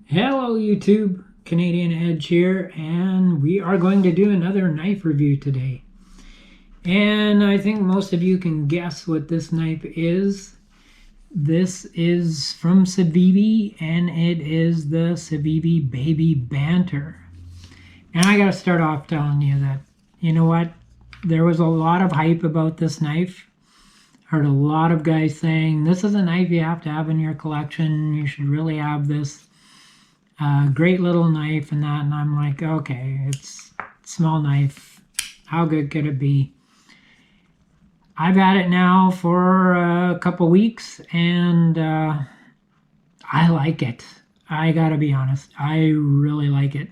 Hello YouTube, Canadian Edge here, and we are going to do another knife review today. And I think most of you can guess what this knife is. This is from Civivi, and it is the Civivi Baby Banter. And I gotta start off telling you that, you know what, there was a lot of hype about this knife. Heard a lot of guys saying, this is a knife you have to have in your collection, you should really have this. Great little knife and that, and I'm like, okay, it's a small knife, how good could it be? I've had it now for a couple weeks, and I like it. I gotta be honest, I really like it.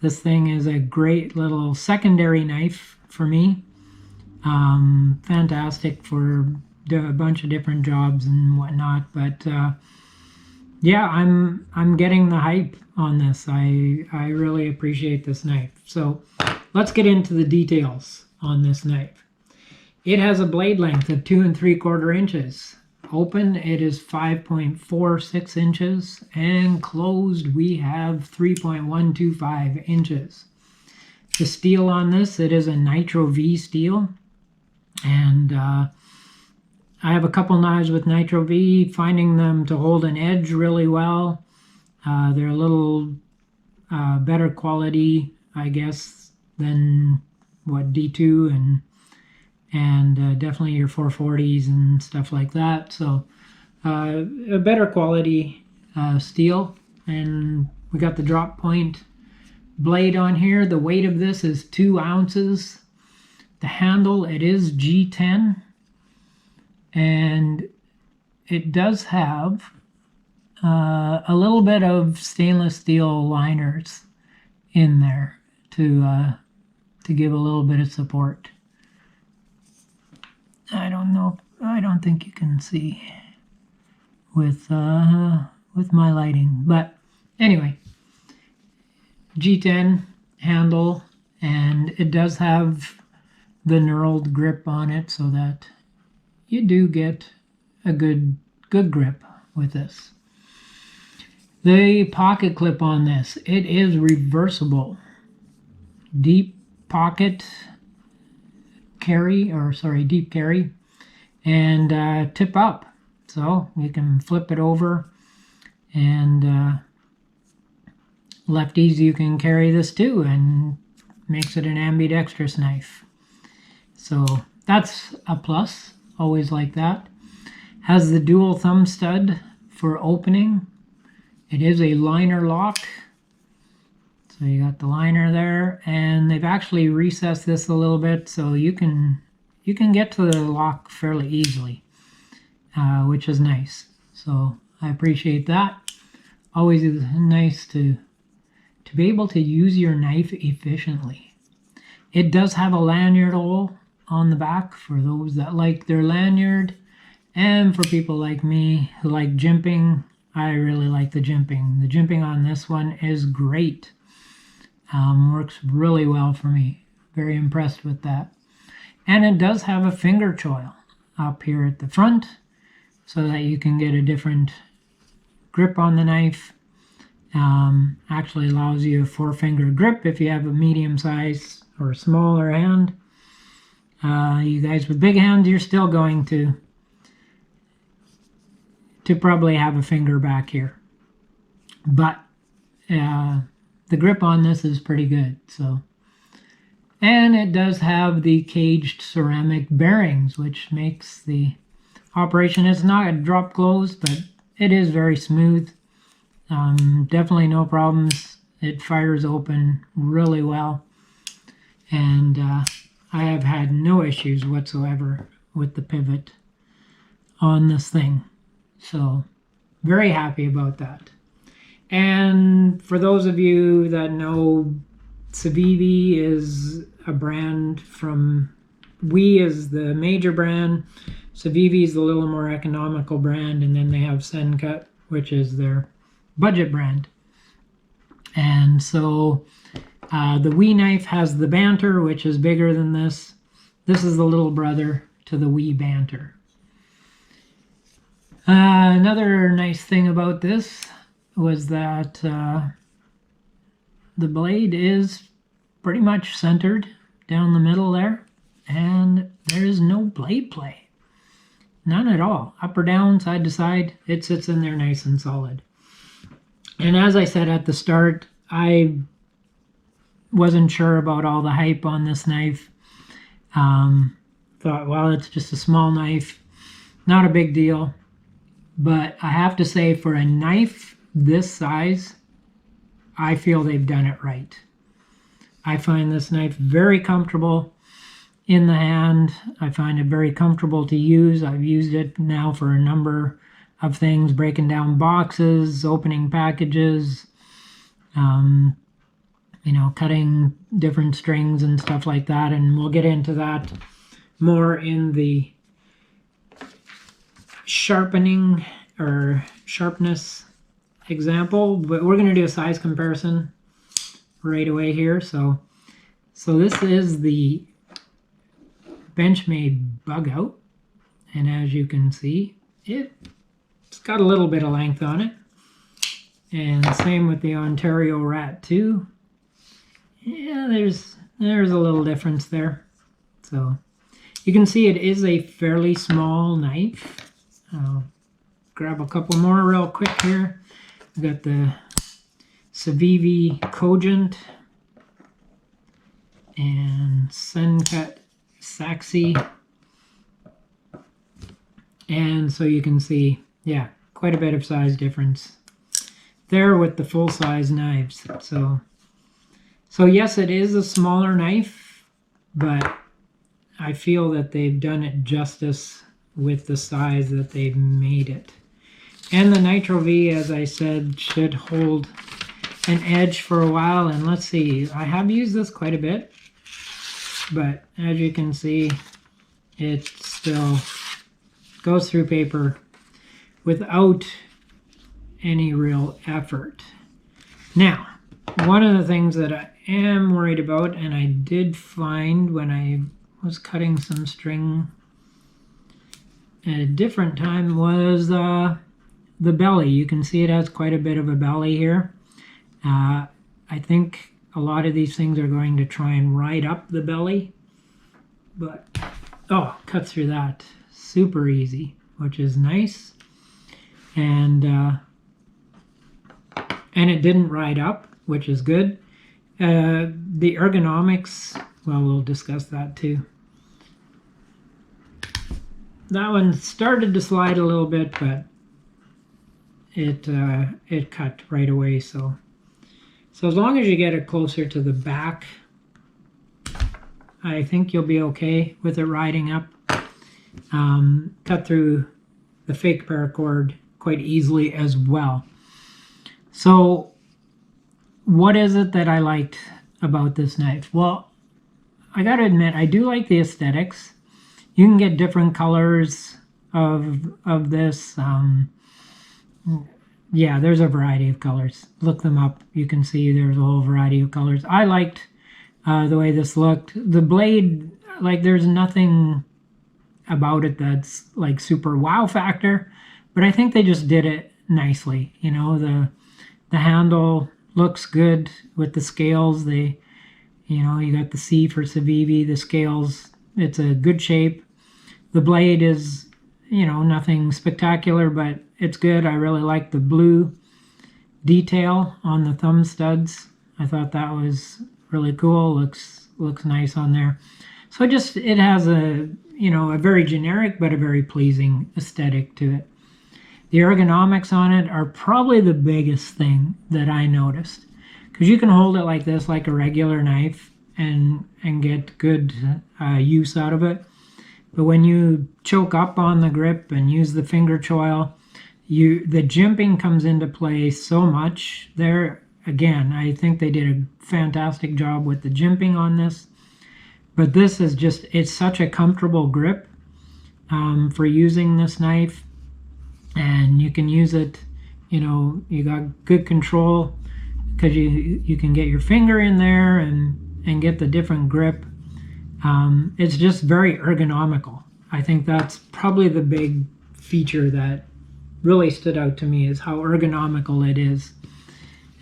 This thing is a great little secondary knife for me. Fantastic for a bunch of different jobs and whatnot, but yeah, I'm getting the hype on this. I really appreciate this knife. So let's get into the details on this knife. It has a blade length of 2 3/4 inches. Open, it is 5.46 inches, and closed we have 3.125 inches. The steel on this, it is a Nitro V steel, and I have a couple knives with Nitro V, finding them to hold an edge really well. They're a little better quality, I guess, than what D2 and definitely your 440s and stuff like that. So a better quality steel. And we got the drop point blade on here. The weight of this is 2 ounces. The handle, it is G10. And it does have a little bit of stainless steel liners in there to give a little bit of support. I don't know. I don't think you can see with my lighting, but anyway, G10 handle, and it does have the knurled grip on it, so that you do get a good grip with this. The pocket clip on this, it is reversible. Deep pocket carry, deep carry, and tip up. So you can flip it over, and lefties you can carry this too, and makes it an ambidextrous knife. So that's a plus. Always like that. Has the dual thumb stud for opening. It is a liner lock. So you got the liner there, and they've actually recessed this a little bit so you can get to the lock fairly easily, which is nice. So I appreciate that. Always is nice to be able to use your knife efficiently. It does have a lanyard hole on the back for those that like their lanyard, and for people like me who like jimping. I really like the jimping. The jimping on this one is great. Works really well for me. Very impressed with that. And it does have a finger choil up here at the front, so that you can get a different grip on the knife. Actually allows you a 4-finger grip if you have a medium size or smaller hand. You guys with big hands, you're still going to probably have a finger back here, but the grip on this is pretty good. So, and it does have the caged ceramic bearings, which makes the operation, it's not a drop close, but it is very smooth. Definitely no problems. It fires open really well, and I have had no issues whatsoever with the pivot on this thing. So very happy about that. And for those of you that know, Civivi is a brand from, We is the major brand, Civivi is the little more economical brand, and then they have Sencut, which is their budget brand. And so the Wee knife has the Banter, which is bigger than this. This is the little brother to the Wee Banter. Another nice thing about this, was that the blade is pretty much centered down the middle there, and there is no blade play. None at all. Up or down, side to side, it sits in there nice and solid. And as I said at the start, I wasn't sure about all the hype on this knife. Thought, well, it's just a small knife, not a big deal. But I have to say, for a knife this size, I feel they've done it right. I find this knife very comfortable in the hand. I find it very comfortable to use. I've used it now for a number of things, breaking down boxes, opening packages, cutting different strings and stuff like that. And we'll get into that more in the sharpening or sharpness example, but we're going to do a size comparison right away here. So this is the Benchmade Bug Out, and as you can see, it's got a little bit of length on it, and same with the Ontario Rat 2. Yeah, there's a little difference there. So you can see it is a fairly small knife. I'll grab a couple more real quick here. We've got the Civivi Cogent and Sencut Saxi. And so you can see, yeah, quite a bit of size difference there with the full-size knives. So yes, it is a smaller knife, but I feel that they've done it justice with the size that they've made it. And the Nitro V, as I said, should hold an edge for a while. And let's see, I have used this quite a bit, but as you can see, it still goes through paper without any real effort. Now, one of the things that I am worried about, and I did find when I was cutting some string at a different time, was the belly. You can see it has quite a bit of a belly here. I think a lot of these things are going to try and ride up the belly, but cut through that super easy, which is nice. And it didn't ride up, which is good. The ergonomics, well, we'll discuss that too. That one started to slide a little bit, but it cut right away. So as long as you get it closer to the back, I think you'll be okay with it riding up. Cut through the fake paracord quite easily as well. So what is it that I liked about this knife? Well, I gotta admit, I do like the aesthetics. You can get different colors of this. Yeah, there's a variety of colors. Look them up. You can see there's a whole variety of colors. I liked the way this looked. The blade, like, there's nothing about it that's like super wow factor, but I think they just did it nicely. You know, the handle looks good with the scales. You got the C for Civivi, the scales, it's a good shape. The blade is, nothing spectacular, but it's good. I really like the blue detail on the thumb studs. I thought that was really cool. Looks nice on there. So it has a very generic but a very pleasing aesthetic to it. The ergonomics on it are probably the biggest thing that I noticed, because you can hold it like this, like a regular knife, and get good use out of it. But when you choke up on the grip and use the finger choil, the jimping comes into play so much there. Again, I think they did a fantastic job with the jimping on this. But this is it's such a comfortable grip for using this knife. And you can use it, you got good control because you can get your finger in there and get the different grip. It's just very ergonomical. I think that's probably the big feature that really stood out to me is how ergonomical it is.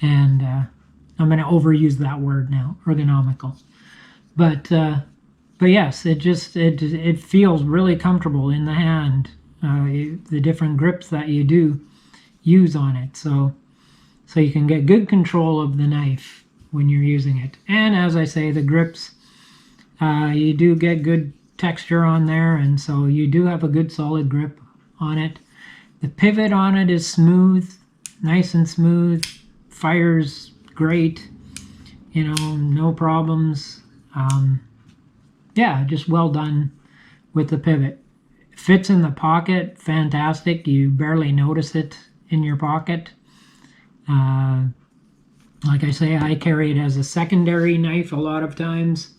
And I'm going to overuse that word now, ergonomical. But yes, it feels really comfortable in the hand. The different grips that you do use on it, so you can get good control of the knife when you're using it. And as I say, the grips, you do get good texture on there, and so you do have a good solid grip on it. The pivot on it is smooth, nice and smooth, fires great, you know, no problems. Yeah, just well done with the pivot. Fits in the pocket, fantastic. You barely notice it in your pocket. Like I say, I carry it as a secondary knife a lot of times.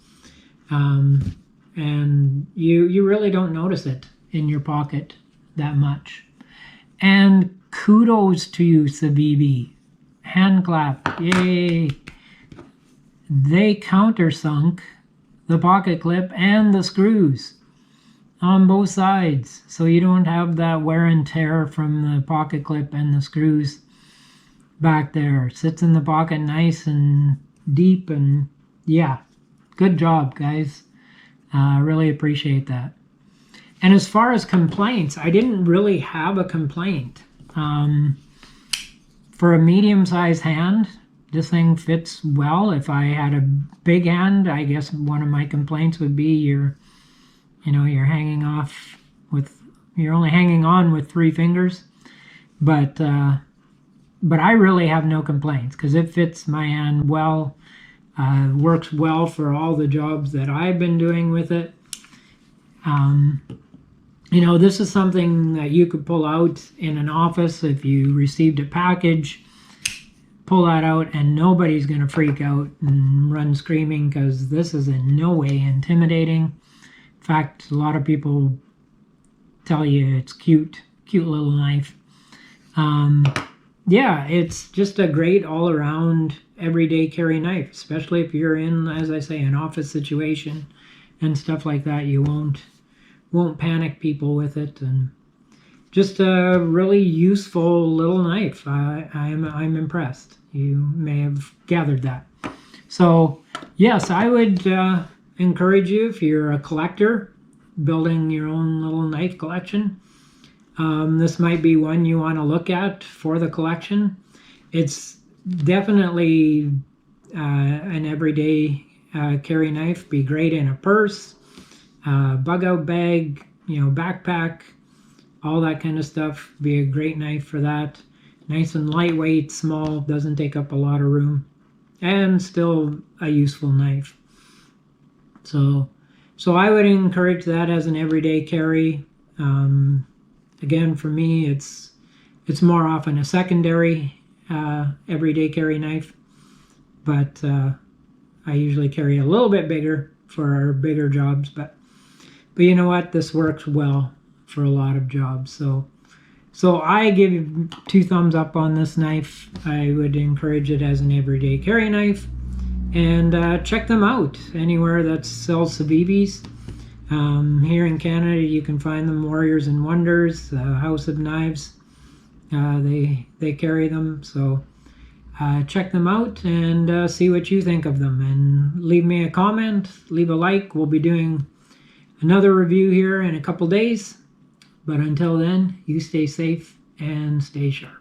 And you really don't notice it in your pocket that much. And kudos to you, Civivi. Hand clap, yay. They countersunk the pocket clip and the screws on both sides, so you don't have that wear and tear from the pocket clip and the screws back there. It sits in the pocket nice and deep, and yeah, good job, guys. Really appreciate that. And as far as complaints, I didn't really have a complaint. For a medium-sized hand, this thing fits well. If I had a big hand, I guess one of my complaints would be you're hanging off with, you're only hanging on with 3 fingers. But I really have no complaints because it fits my hand well. Works well for all the jobs that I've been doing with it. You know, this is something that you could pull out in an office if you received a package. Pull that out and nobody's going to freak out and run screaming, because this is in no way intimidating. In fact, a lot of people tell you it's cute little knife. Yeah, it's just a great all-around everyday carry knife, especially if you're in, as I say, an office situation and stuff like that. You won't panic people with it, and just a really useful little knife. I'm impressed. You may have gathered that. So yes, I would encourage you, if you're a collector building your own little knife collection, this might be one you want to look at for the collection. It's definitely an everyday carry knife. Be great in a purse, bug out bag, backpack, all that kind of stuff. Be a great knife for that. Nice and lightweight, small, doesn't take up a lot of room, and still a useful knife. So I would encourage that as an everyday carry. Again, for me, it's more often a secondary everyday carry knife, but I usually carry a little bit bigger for our bigger jobs. But you know what? This works well for a lot of jobs. So I give 2 thumbs up on this knife. I would encourage it as an everyday carry knife. And check them out anywhere that sells Civivis. Here in Canada, you can find them, Warriors and Wonders, House of Knives. They carry them. So check them out and see what you think of them. And leave me a comment, leave a like. We'll be doing another review here in a couple days. But until then, you stay safe and stay sharp.